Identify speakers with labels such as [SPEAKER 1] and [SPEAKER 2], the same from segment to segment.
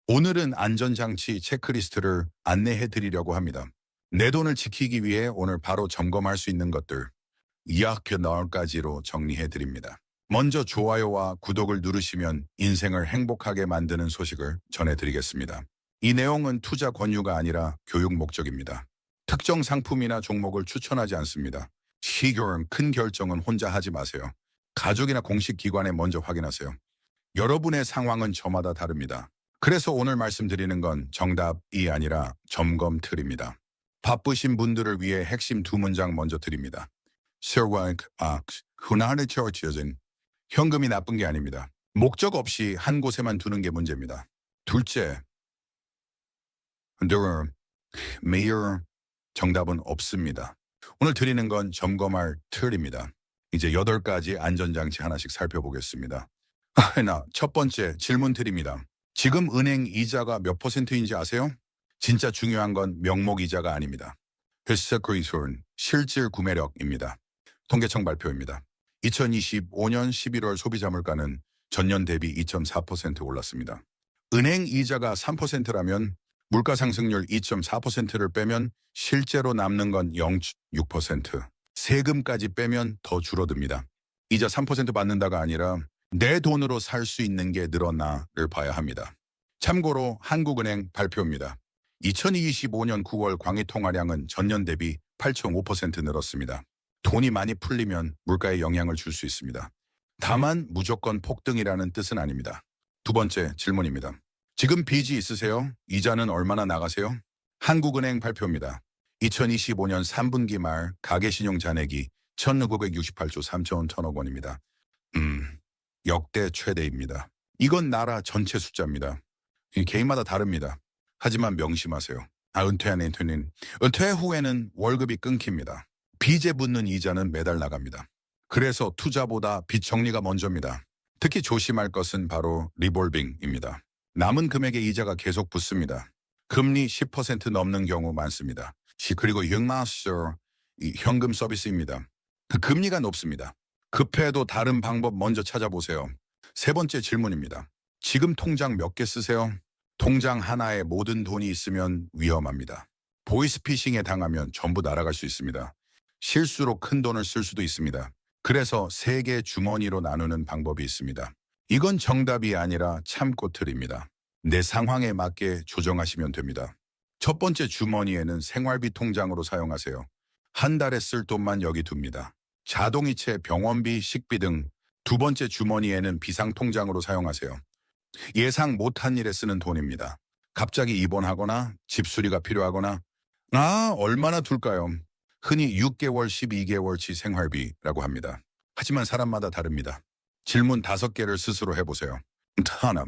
[SPEAKER 1] 오늘은 안전장치 체크리스트를 안내해 드리려고 합니다. 내 돈을 지키기 위해 오늘 바로 점검할 수 있는 것들, 이학교 나올까지로 정리해 드립니다. 먼저 좋아요와 구독을 누르시면 인생을 행복하게 만드는 소식을 전해드리겠습니다. 이 내용은 투자 권유가 아니라 교육 목적입니다. 특정 상품이나 종목을 추천하지 않습니다. 시교럼 큰 결정은 혼자 하지 마세요. 가족이나 공식 기관에 먼저 확인하세요. 여러분의 상황은 저마다 다릅니다. 그래서 오늘 말씀드리는 건 정답이 아니라 점검 틀입니다. 바쁘신 분들을 위해 핵심 두 문장 먼저 드립니다. 흔한의 처치여진 현금이 나쁜 게 아닙니다. 목적 없이 한 곳에만 두는 게 문제입니다. 둘째, 매일 정답은 없습니다. 오늘 드리는 건 점검할 틀입니다. 이제 8가지 안전장치 하나씩 살펴보겠습니다. 하나, 첫 번째 질문 드립니다. 지금 은행 이자가 몇 %인지 아세요? 진짜 중요한 건 명목 이자가 아닙니다. 실질 구매력입니다. 통계청 발표입니다. 2025년 11월 소비자 물가는 전년 대비 2.4% 올랐습니다. 은행 이자가 3%라면 물가 상승률 2.4%를 빼면 실제로 남는 건 0.6%. 세금까지 빼면 더 줄어듭니다. 이자 3% 받는다가 아니라 내 돈으로 살 수 있는 게 늘어나를 봐야 합니다. 참고로 한국은행 발표입니다. 2025년 9월 광의 통화량은 전년 대비 8.5% 늘었습니다. 돈이 많이 풀리면 물가에 영향을 줄 수 있습니다. 다만 무조건 폭등이라는 뜻은 아닙니다. 두 번째 질문입니다. 지금 빚이 있으세요? 이자는 얼마나 나가세요? 한국은행 발표입니다. 2025년 3분기 말 가계신용 잔액이 1,968조 3천 1천억 원입니다. 역대 최대입니다. 이건 나라 전체 숫자입니다. 개인마다 다릅니다. 하지만 명심하세요. 은퇴 후에는 월급이 끊깁니다. 빚에 붙는 이자는 매달 나갑니다. 그래서 투자보다 빚 정리가 먼저입니다. 특히 조심할 것은 바로 리볼빙입니다. 남은 금액의 이자가 계속 붙습니다. 금리 10% 넘는 경우 많습니다. 그리고 현금 서비스입니다. 금리가 높습니다. 급해도 다른 방법 먼저 찾아보세요. 세 번째 질문입니다. 지금 통장 몇 개 쓰세요? 통장 하나에 모든 돈이 있으면 위험합니다. 보이스피싱에 당하면 전부 날아갈 수 있습니다. 실수로 큰 돈을 쓸 수도 있습니다. 그래서 3개 주머니로 나누는 방법이 있습니다. 이건 정답이 아니라 참고틀입니다. 내 상황에 맞게 조정하시면 됩니다. 첫 번째 주머니에는 생활비 통장으로 사용하세요. 한 달에 쓸 돈만 여기 둡니다. 자동이체, 병원비, 식비 등 두 번째 주머니에는 비상통장으로 사용하세요. 예상 못한 일에 쓰는 돈입니다. 갑자기 입원하거나 집수리가 필요하거나 얼마나 둘까요? 흔히 6개월, 12개월치 생활비라고 합니다. 하지만 사람마다 다릅니다. 질문 5개를 스스로 해보세요. 하나,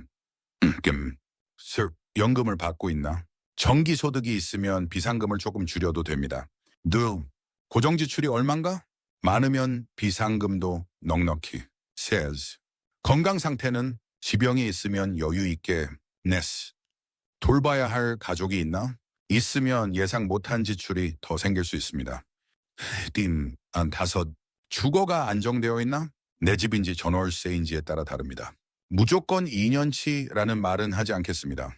[SPEAKER 1] 연금을 받고 있나? 정기소득이 있으면 비상금을 조금 줄여도 됩니다. 둘, 고정지출이 얼만가? 많으면 비상금도 넉넉히. says. 건강 상태는 지병이 있으면 여유 있게 돌봐야 할 가족이 있나? 있으면 예상 못한 지출이 더 생길 수 있습니다. 다섯, 주거가 안정되어 있나? 내 집인지 전월세인지에 따라 다릅니다. 무조건 2년치라는 말은 하지 않겠습니다.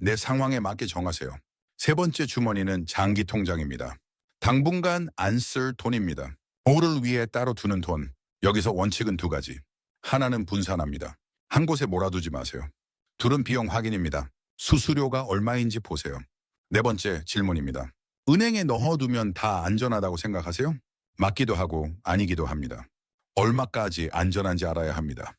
[SPEAKER 1] 내 상황에 맞게 정하세요. 세 번째 주머니는 장기 통장입니다. 당분간 안 쓸 돈입니다. 뭐를 위해 따로 두는 돈. 여기서 원칙은 2가지. 하나는 분산합니다. 한 곳에 몰아두지 마세요. 둘은 비용 확인입니다. 수수료가 얼마인지 보세요. 네 번째 질문입니다. 은행에 넣어두면 다 안전하다고 생각하세요? 맞기도 하고 아니기도 합니다. 얼마까지 안전한지 알아야 합니다.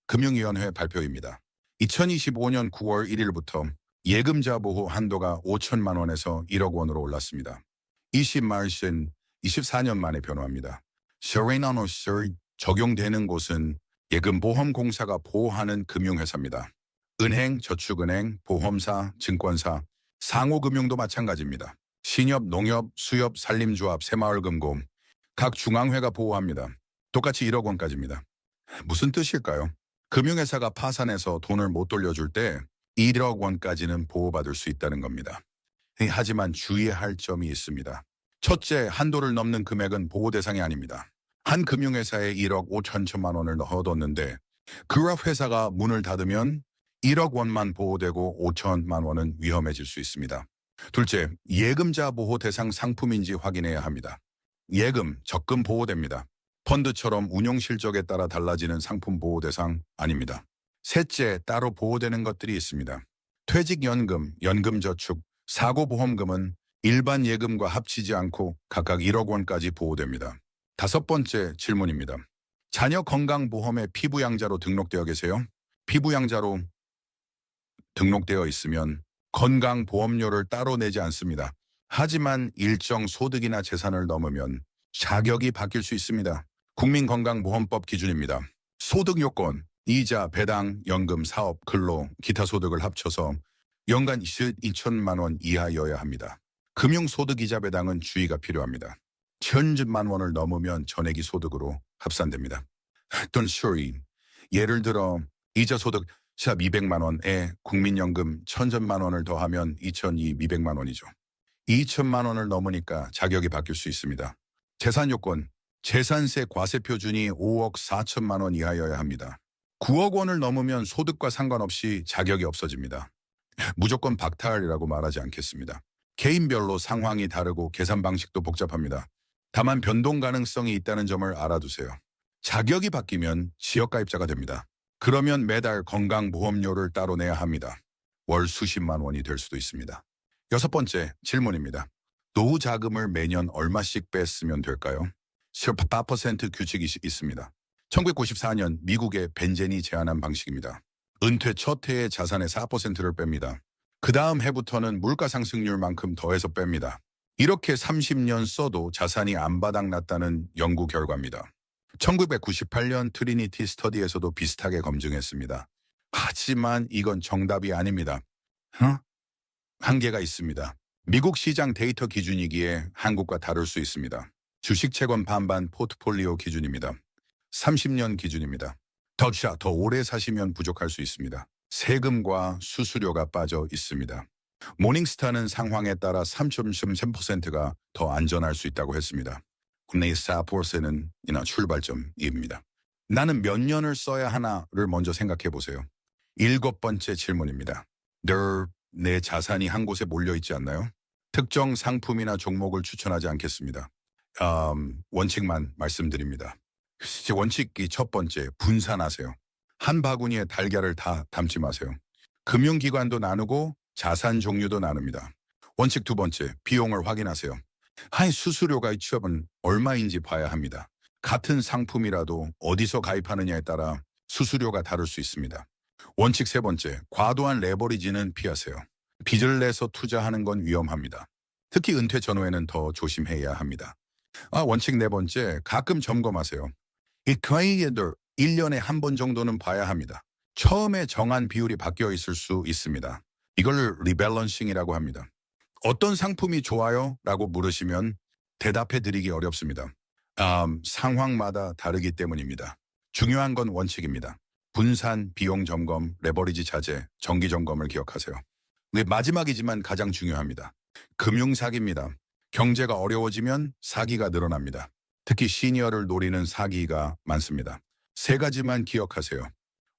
[SPEAKER 1] 금융위원회 발표입니다. 2025년 9월 1일부터 예금자 보호 한도가 5천만 원에서 1억 원으로 올랐습니다. 24년 만에 변화합니다. 적용되는 곳은 예금보험공사가 보호하는 금융회사입니다. 은행, 저축은행, 보험사, 증권사, 상호금융도 마찬가지입니다. 신협, 농협, 수협, 산림조합, 새마을금고 각 중앙회가 보호합니다. 똑같이 1억 원까지입니다. 무슨 뜻일까요? 금융회사가 파산해서 돈을 못 돌려줄 때 1억 원까지는 보호받을 수 있다는 겁니다. 하지만 주의할 점이 있습니다. 첫째, 한도를 넘는 금액은 보호 대상이 아닙니다. 한 금융회사에 1억 5천만 원을 넣어뒀는데 그 앞 회사가 문을 닫으면 1억 원만 보호되고 5천만 원은 위험해질 수 있습니다. 둘째, 예금자 보호 대상 상품인지 확인해야 합니다. 예금, 적금 보호됩니다. 펀드처럼 운용 실적에 따라 달라지는 상품 보호 대상 아닙니다. 셋째, 따로 보호되는 것들이 있습니다. 퇴직연금, 연금저축, 사고보험금은 일반 예금과 합치지 않고 각각 1억 원까지 보호됩니다. 다섯 번째 질문입니다. 자녀 건강보험에 피부양자로 등록되어 계세요? 피부양자로 등록되어 있으면 건강보험료를 따로 내지 않습니다. 하지만 일정 소득이나 재산을 넘으면 자격이 바뀔 수 있습니다. 국민건강보험법 기준입니다. 소득 요건, 이자, 배당, 연금, 사업, 근로, 기타 소득을 합쳐서 연간 2천만 원 이하여야 합니다. 금융소득이자 배당은 주의가 필요합니다. 1,000만 원을 넘으면 전액이 소득으로 합산됩니다. Don't worry. 예를 들어 이자 소득 샵 200만 원에 국민연금 1,000만 원을 더하면 2,200만 원이죠. 2천만 원을 넘으니까 자격이 바뀔 수 있습니다. 재산 요건, 재산세 과세 표준이 5억 4천만 원 이하여야 합니다. 9억 원을 넘으면 소득과 상관없이 자격이 없어집니다. 무조건 박탈이라고 말하지 않겠습니다. 개인별로 상황이 다르고 계산 방식도 복잡합니다. 다만 변동 가능성이 있다는 점을 알아두세요. 자격이 바뀌면 지역가입자가 됩니다. 그러면 매달 건강보험료를 따로 내야 합니다. 월 수십만 원이 될 수도 있습니다. 여섯 번째 질문입니다. 노후 자금을 매년 얼마씩 뺐으면 될까요? 4% 규칙이 있습니다. 1994년 미국의 벤젠이 제안한 방식입니다. 은퇴 첫 해의 자산의 4%를 뺍니다. 그 다음 해부터는 물가 상승률만큼 더해서 뺍니다. 이렇게 30년 써도 자산이 안 바닥났다는 연구 결과입니다. 1998년 트리니티 스터디에서도 비슷하게 검증했습니다. 하지만 이건 정답이 아닙니다. 한계가 있습니다. 미국 시장 데이터 기준이기에 한국과 다를 수 있습니다. 주식 채권 반반 포트폴리오 기준입니다. 30년 기준입니다. 더 오래 사시면 부족할 수 있습니다. 세금과 수수료가 빠져 있습니다. 모닝스타는 상황에 따라 3.3%가 더 안전할 수 있다고 했습니다. 국내의 4%는 출발점입니다. 나는 몇 년을 써야 하나를 먼저 생각해 보세요. 7번째 질문입니다. 내 자산이 한 곳에 몰려있지 않나요? 특정 상품이나 종목을 추천하지 않겠습니다. 원칙만 말씀드립니다. 원칙이 첫 번째, 분산하세요. 한 바구니에 달걀을 다 담지 마세요. 금융기관도 나누고 자산 종류도 나눕니다. 원칙 두 번째, 비용을 확인하세요. 수수료가 취업은 얼마인지 봐야 합니다. 같은 상품이라도 어디서 가입하느냐에 따라 수수료가 다를 수 있습니다. 원칙 세 번째, 과도한 레버리지는 피하세요. 빚을 내서 투자하는 건 위험합니다. 특히 은퇴 전후에는 더 조심해야 합니다. 원칙 네 번째, 가끔 점검하세요. 거의 1년에 한 번 정도는 봐야 합니다. 처음에 정한 비율이 바뀌어 있을 수 있습니다. 이걸 리밸런싱이라고 합니다. 어떤 상품이 좋아요? 라고 물으시면 대답해 드리기 어렵습니다. 상황마다 다르기 때문입니다. 중요한 건 원칙입니다. 분산, 비용 점검, 레버리지 자제, 정기 점검을 기억하세요. 마지막이지만 가장 중요합니다. 금융 사기입니다. 경제가 어려워지면 사기가 늘어납니다. 특히 시니어를 노리는 사기가 많습니다. 세 가지만 기억하세요.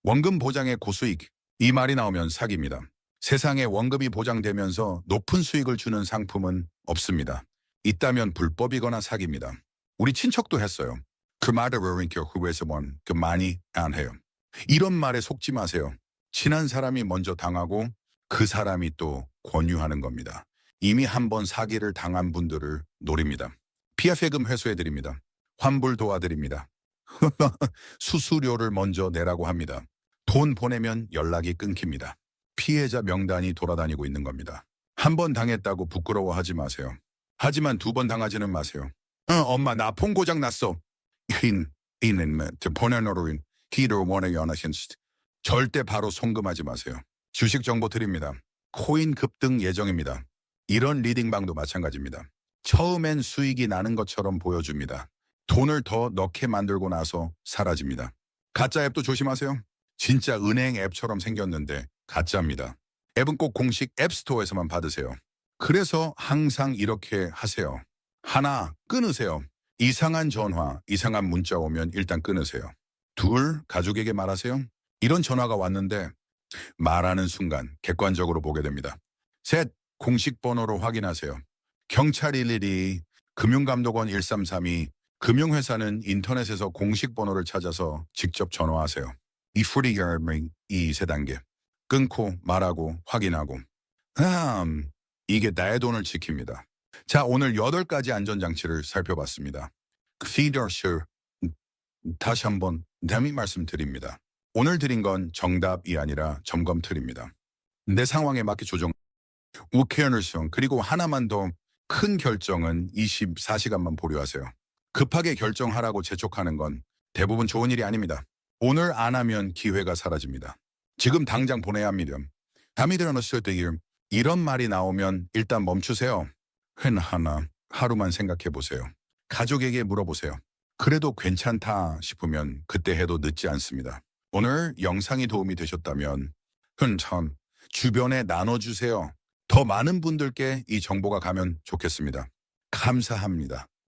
[SPEAKER 1] 원금 보장의 고수익, 이 말이 나오면 사기입니다. 세상에 원금이 보장되면서 높은 수익을 주는 상품은 없습니다. 있다면 불법이거나 사기입니다. 우리 친척도 했어요. 그 말을 후에서 그 많이 안 해요. 이런 말에 속지 마세요. 친한 사람이 먼저 당하고 그 사람이 또 권유하는 겁니다. 이미 한번 사기를 당한 분들을 노립니다. 피해세금 회수해드립니다. 환불 도와드립니다. 수수료를 먼저 내라고 합니다. 돈 보내면 연락이 끊깁니다. 피해자 명단이 돌아다니고 있는 겁니다. 한 번 당했다고 부끄러워하지 마세요. 하지만 두 번 당하지는 마세요. 엄마 나 폰 고장 났어. 보내노로인 기를 원해요. 절대 바로 송금하지 마세요. 주식 정보 드립니다. 코인 급등 예정입니다. 이런 리딩방도 마찬가지입니다. 처음엔 수익이 나는 것처럼 보여줍니다. 돈을 더 넣게 만들고 나서 사라집니다. 가짜 앱도 조심하세요. 진짜 은행 앱처럼 생겼는데 가짜입니다. 앱은 꼭 공식 앱스토어에서만 받으세요. 그래서 항상 이렇게 하세요. 하나, 끊으세요. 이상한 전화, 이상한 문자 오면 일단 끊으세요. 둘, 가족에게 말하세요. 이런 전화가 왔는데 말하는 순간 객관적으로 보게 됩니다. 셋, 공식 번호로 확인하세요. 경찰 112, 금융감독원 1332, 금융회사는 인터넷에서 공식 번호를 찾아서 직접 전화하세요. 이 프리어밍 이 세 단계. 끊고 말하고 확인하고. 이게 나의 돈을 지킵니다. 자, 오늘 8가지 안전장치를 살펴봤습니다. 피더쇼 다시 한번 남이 말씀드립니다. 오늘 드린 건 정답이 아니라 점검 틀입니다. 내 상황에 맞게 조정. 우케어널성 그리고 하나만 더 큰 결정은 24시간만 보류하세요. 급하게 결정하라고 재촉하는 건 대부분 좋은 일이 아닙니다. 오늘 안 하면 기회가 사라집니다. 지금 당장 보내야 합니다. 담이 들어놨을 때 이런 말이 나오면 일단 멈추세요. 하나 하루만 생각해 보세요. 가족에게 물어보세요. 그래도 괜찮다 싶으면 그때 해도 늦지 않습니다. 오늘 영상이 도움이 되셨다면 참 주변에 나눠주세요. 더 많은 분들께 이 정보가 가면 좋겠습니다. 감사합니다.